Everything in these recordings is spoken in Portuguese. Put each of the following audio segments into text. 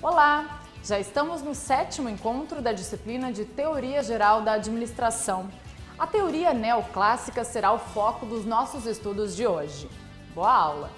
Olá! Já estamos no 7º encontro da disciplina de Teoria Geral da Administração. A teoria neoclássica será o foco dos nossos estudos de hoje. Boa aula!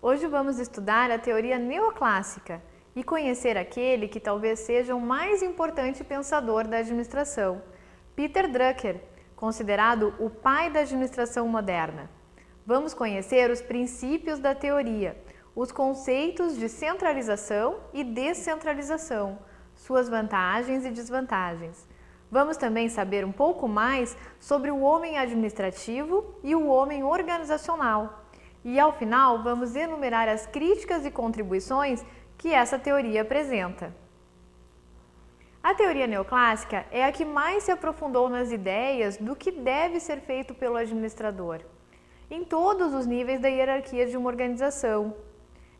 Hoje vamos estudar a teoria neoclássica e conhecer aquele que talvez seja o mais importante pensador da administração, Peter Drucker, considerado o pai da administração moderna. Vamos conhecer os princípios da teoria, os conceitos de centralização e descentralização, suas vantagens e desvantagens. Vamos também saber um pouco mais sobre o homem administrativo e o homem organizacional. E, ao final, vamos enumerar as críticas e contribuições que essa teoria apresenta. A teoria neoclássica é a que mais se aprofundou nas ideias do que deve ser feito pelo administrador, em todos os níveis da hierarquia de uma organização.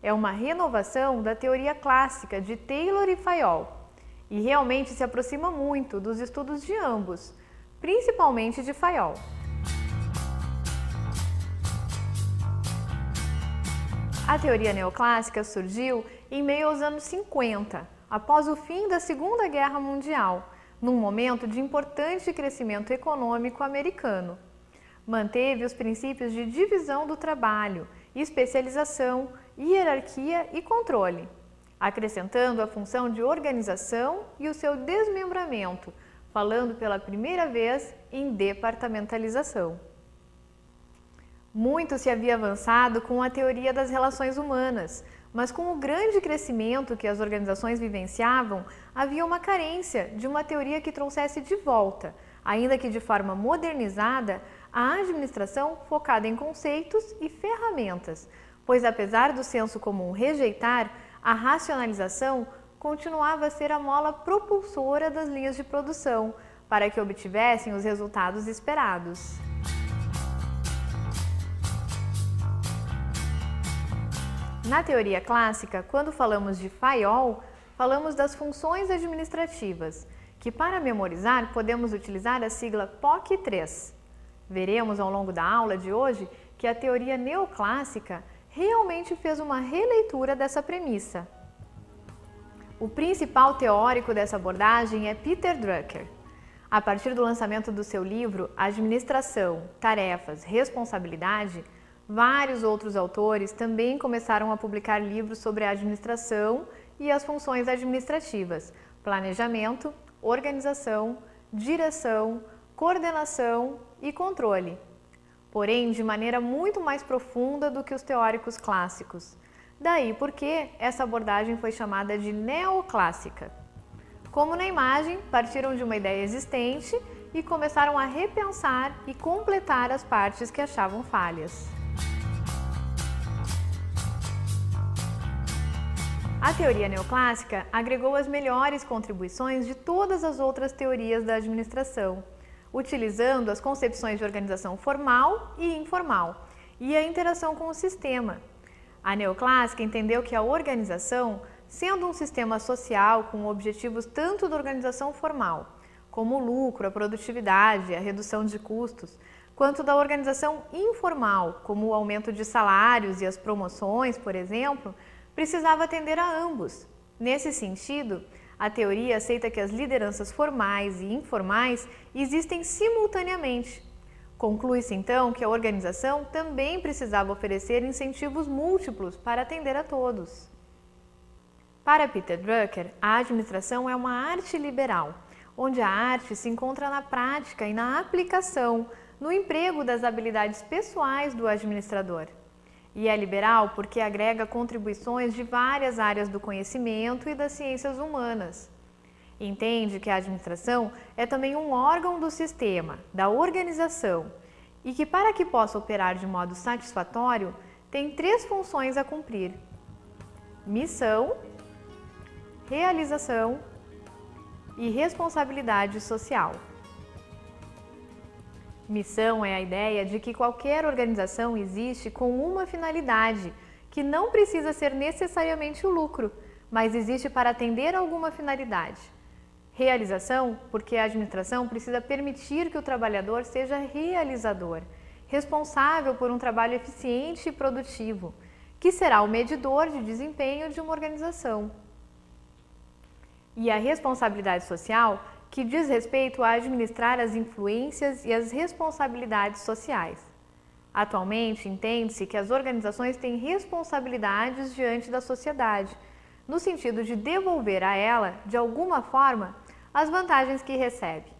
É uma renovação da teoria clássica de Taylor e Fayol, e realmente se aproxima muito dos estudos de ambos, principalmente de Fayol. A teoria neoclássica surgiu em meio aos anos 50, após o fim da Segunda Guerra Mundial, num momento de importante crescimento econômico americano. Manteve os princípios de divisão do trabalho, especialização, hierarquia e controle, acrescentando a função de organização e o seu desmembramento, falando pela primeira vez em departamentalização. Muito se havia avançado com a teoria das relações humanas, mas com o grande crescimento que as organizações vivenciavam, havia uma carência de uma teoria que trouxesse de volta, ainda que de forma modernizada, a administração focada em conceitos e ferramentas, pois apesar do senso comum rejeitar, a racionalização continuava a ser a mola propulsora das linhas de produção, para que obtivessem os resultados esperados. Na teoria clássica, quando falamos de Fayol, falamos das funções administrativas, que para memorizar podemos utilizar a sigla POC3. Veremos ao longo da aula de hoje que a teoria neoclássica realmente fez uma releitura dessa premissa. O principal teórico dessa abordagem é Peter Drucker. A partir do lançamento do seu livro Administração, Tarefas, Responsabilidade, vários outros autores também começaram a publicar livros sobre a administração e as funções administrativas, planejamento, organização, direção, coordenação e controle, porém de maneira muito mais profunda do que os teóricos clássicos. Daí porque essa abordagem foi chamada de neoclássica. Como na imagem, partiram de uma ideia existente e começaram a repensar e completar as partes que achavam falhas. A teoria neoclássica agregou as melhores contribuições de todas as outras teorias da administração, utilizando as concepções de organização formal e informal e a interação com o sistema. A neoclássica entendeu que a organização, sendo um sistema social com objetivos tanto da organização formal, como o lucro, a produtividade, a redução de custos, quanto da organização informal, como o aumento de salários e as promoções, por exemplo, precisava atender a ambos. Nesse sentido, a teoria aceita que as lideranças formais e informais existem simultaneamente. Conclui-se então que a organização também precisava oferecer incentivos múltiplos para atender a todos. Para Peter Drucker, a administração é uma arte liberal, onde a arte se encontra na prática e na aplicação, no emprego das habilidades pessoais do administrador. E é liberal porque agrega contribuições de várias áreas do conhecimento e das ciências humanas. Entende que a administração é também um órgão do sistema, da organização, e que para que possa operar de modo satisfatório, tem 3 funções a cumprir: missão, realização e responsabilidade social. Missão é a ideia de que qualquer organização existe com uma finalidade, que não precisa ser necessariamente o lucro, mas existe para atender alguma finalidade. Realização, porque a administração precisa permitir que o trabalhador seja realizador, responsável por um trabalho eficiente e produtivo, que será o medidor de desempenho de uma organização. E a responsabilidade social, que diz respeito a administrar as influências e as responsabilidades sociais. Atualmente, entende-se que as organizações têm responsabilidades diante da sociedade, no sentido de devolver a ela, de alguma forma, as vantagens que recebe.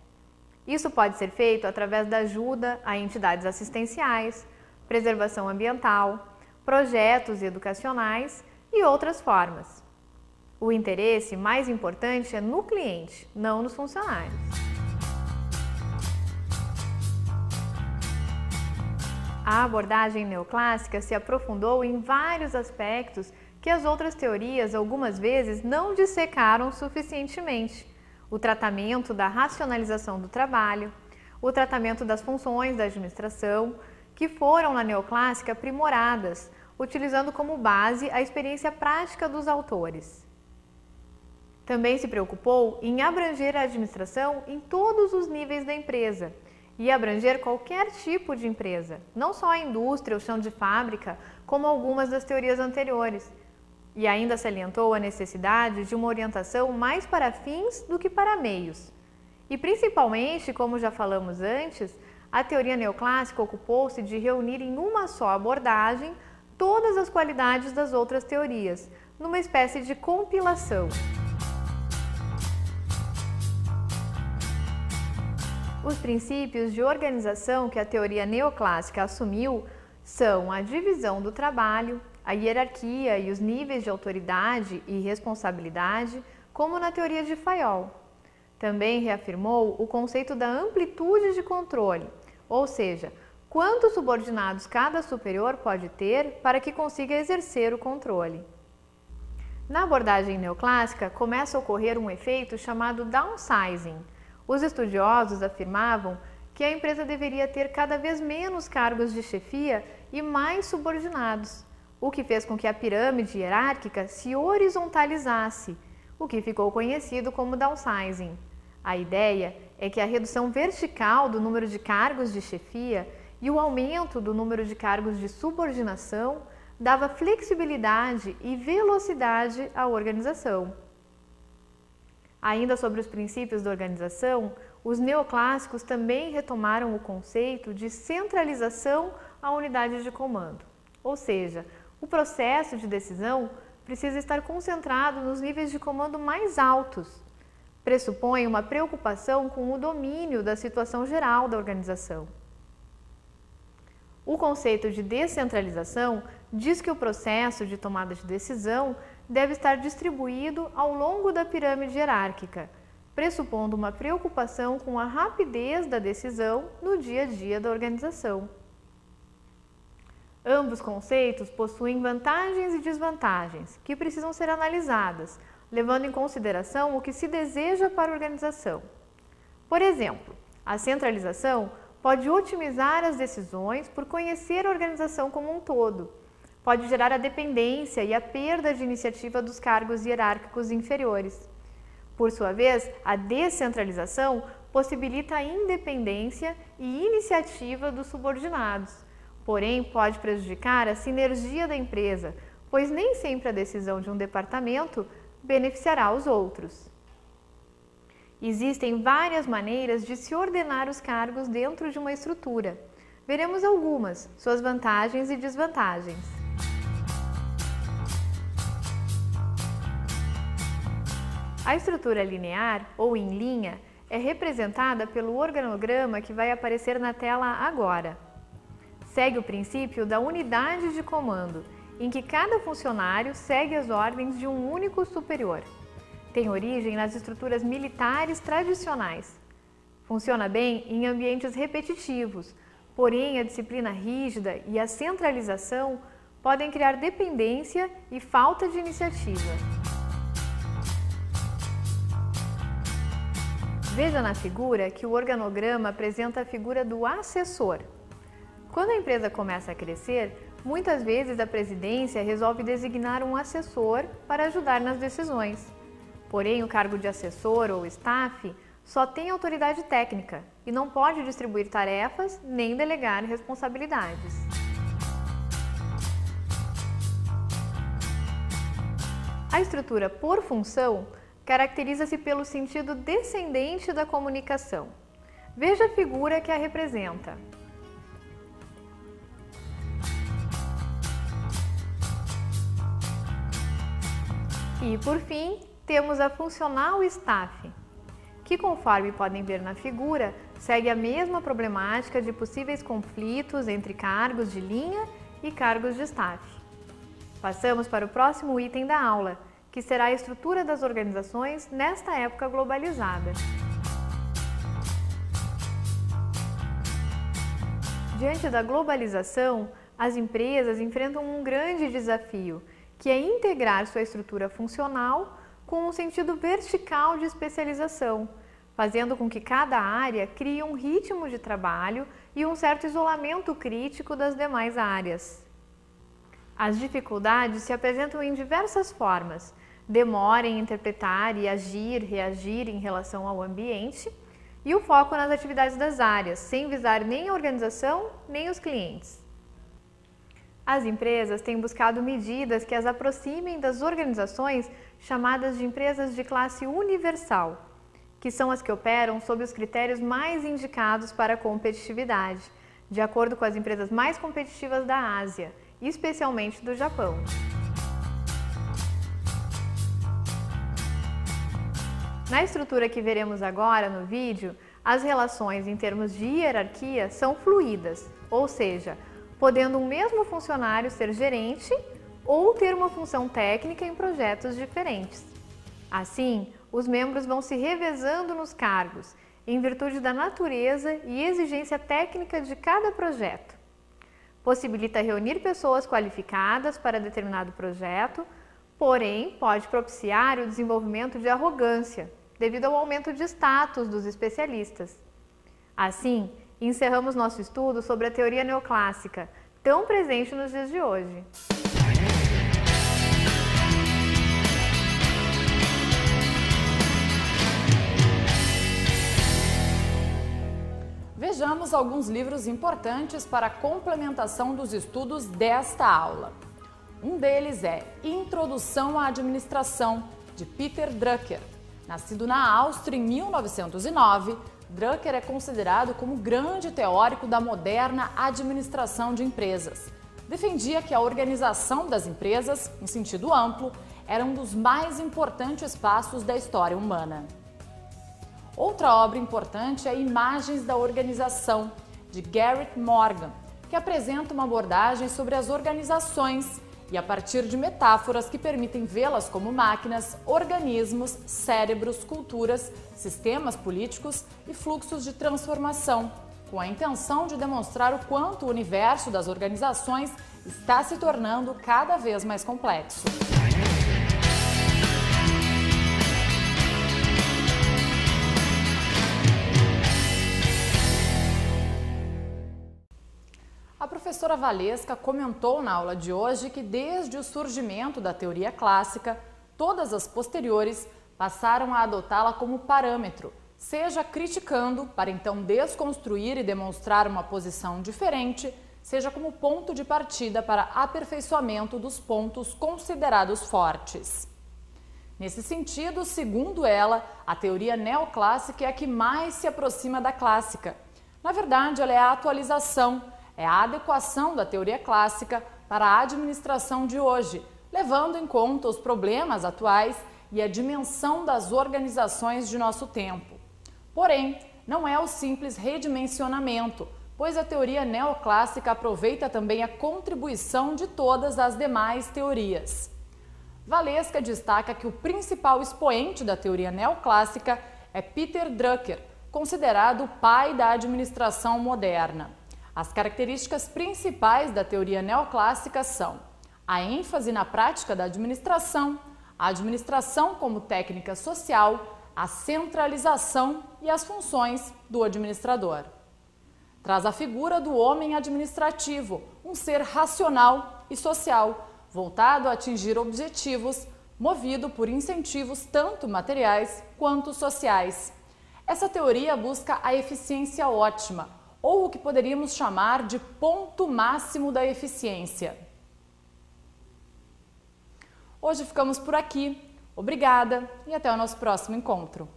Isso pode ser feito através da ajuda a entidades assistenciais, preservação ambiental, projetos educacionais e outras formas. O interesse mais importante é no cliente, não nos funcionários. A abordagem neoclássica se aprofundou em vários aspectos que as outras teorias algumas vezes não dissecaram suficientemente. O tratamento da racionalização do trabalho, o tratamento das funções da administração, que foram na neoclássica aprimoradas, utilizando como base a experiência prática dos autores. Também se preocupou em abranger a administração em todos os níveis da empresa e abranger qualquer tipo de empresa, não só a indústria ou chão de fábrica, como algumas das teorias anteriores. E ainda salientou a necessidade de uma orientação mais para fins do que para meios. E principalmente, como já falamos antes, a teoria neoclássica ocupou-se de reunir em uma só abordagem todas as qualidades das outras teorias, numa espécie de compilação. Os princípios de organização que a teoria neoclássica assumiu são a divisão do trabalho, a hierarquia e os níveis de autoridade e responsabilidade, como na teoria de Fayol. Também reafirmou o conceito da amplitude de controle, ou seja, quantos subordinados cada superior pode ter para que consiga exercer o controle. Na abordagem neoclássica, começa a ocorrer um efeito chamado downsizing. Os estudiosos afirmavam que a empresa deveria ter cada vez menos cargos de chefia e mais subordinados, o que fez com que a pirâmide hierárquica se horizontalizasse, o que ficou conhecido como downsizing. A ideia é que a redução vertical do número de cargos de chefia e o aumento do número de cargos de subordinação dava flexibilidade e velocidade à organização. Ainda sobre os princípios da organização, os neoclássicos também retomaram o conceito de centralização à unidade de comando, ou seja, o processo de decisão precisa estar concentrado nos níveis de comando mais altos. Pressupõe uma preocupação com o domínio da situação geral da organização. O conceito de descentralização diz que o processo de tomada de decisão deve estar distribuído ao longo da pirâmide hierárquica, pressupondo uma preocupação com a rapidez da decisão no dia a dia da organização. Ambos conceitos possuem vantagens e desvantagens, que precisam ser analisadas, levando em consideração o que se deseja para a organização. Por exemplo, a centralização pode otimizar as decisões por conhecer a organização como um todo. Pode gerar a dependência e a perda de iniciativa dos cargos hierárquicos inferiores. Por sua vez, a descentralização possibilita a independência e iniciativa dos subordinados, porém pode prejudicar a sinergia da empresa, pois nem sempre a decisão de um departamento beneficiará os outros. Existem várias maneiras de se ordenar os cargos dentro de uma estrutura. Veremos algumas, suas vantagens e desvantagens. A estrutura linear, ou em linha, é representada pelo organograma que vai aparecer na tela agora. Segue o princípio da unidade de comando, em que cada funcionário segue as ordens de um único superior. Tem origem nas estruturas militares tradicionais. Funciona bem em ambientes repetitivos, porém a disciplina rígida e a centralização podem criar dependência e falta de iniciativa. Veja na figura que o organograma apresenta a figura do assessor. Quando a empresa começa a crescer, muitas vezes a presidência resolve designar um assessor para ajudar nas decisões. Porém, o cargo de assessor ou staff só tem autoridade técnica e não pode distribuir tarefas nem delegar responsabilidades. A estrutura por função caracteriza-se pelo sentido descendente da comunicação. Veja a figura que a representa. E, por fim, temos a funcional staff, que, conforme podem ver na figura, segue a mesma problemática de possíveis conflitos entre cargos de linha e cargos de staff. Passamos para o próximo item da aula, que será a estrutura das organizações nesta época globalizada. Diante da globalização, as empresas enfrentam um grande desafio, que é integrar sua estrutura funcional com um sentido vertical de especialização, fazendo com que cada área crie um ritmo de trabalho e um certo isolamento crítico das demais áreas. As dificuldades se apresentam em diversas formas: demora em interpretar e agir, reagir em relação ao ambiente, e o foco nas atividades das áreas, sem visar nem a organização nem os clientes. As empresas têm buscado medidas que as aproximem das organizações chamadas de empresas de classe universal, que são as que operam sob os critérios mais indicados para a competitividade, de acordo com as empresas mais competitivas da Ásia, especialmente do Japão. Na estrutura que veremos agora no vídeo, as relações em termos de hierarquia são fluídas, ou seja, podendo um mesmo funcionário ser gerente ou ter uma função técnica em projetos diferentes. Assim, os membros vão se revezando nos cargos, em virtude da natureza e exigência técnica de cada projeto. Possibilita reunir pessoas qualificadas para determinado projeto, porém pode propiciar o desenvolvimento de arrogância, devido ao aumento de status dos especialistas. Assim, encerramos nosso estudo sobre a teoria neoclássica, tão presente nos dias de hoje. Vejamos alguns livros importantes para a complementação dos estudos desta aula. Um deles é Introdução à Administração, de Peter Drucker. Nascido na Áustria em 1909, Drucker é considerado como grande teórico da moderna administração de empresas. Defendia que a organização das empresas, em sentido amplo, era um dos mais importantes passos da história humana. Outra obra importante é Imagens da Organização, de Garrett Morgan, que apresenta uma abordagem sobre as organizações e a partir de metáforas que permitem vê-las como máquinas, organismos, cérebros, culturas, sistemas políticos e fluxos de transformação, com a intenção de demonstrar o quanto o universo das organizações está se tornando cada vez mais complexo. A professora Valesca comentou na aula de hoje que desde o surgimento da teoria clássica, todas as posteriores passaram a adotá-la como parâmetro, seja criticando para então desconstruir e demonstrar uma posição diferente, seja como ponto de partida para aperfeiçoamento dos pontos considerados fortes. Nesse sentido, segundo ela, a teoria neoclássica é a que mais se aproxima da clássica. Na verdade, ela é a atualização, é a adequação da teoria clássica para a administração de hoje, levando em conta os problemas atuais e a dimensão das organizações de nosso tempo. Porém, não é o simples redimensionamento, pois a teoria neoclássica aproveita também a contribuição de todas as demais teorias. Valesca destaca que o principal expoente da teoria neoclássica é Peter Drucker, considerado o pai da administração moderna. As características principais da teoria neoclássica são a ênfase na prática da administração, a administração como técnica social, a centralização e as funções do administrador. Traz a figura do homem administrativo, um ser racional e social, voltado a atingir objetivos, movido por incentivos tanto materiais quanto sociais. Essa teoria busca a eficiência ótima, ou o que poderíamos chamar de ponto máximo da eficiência. Hoje ficamos por aqui. Obrigada e até o nosso próximo encontro.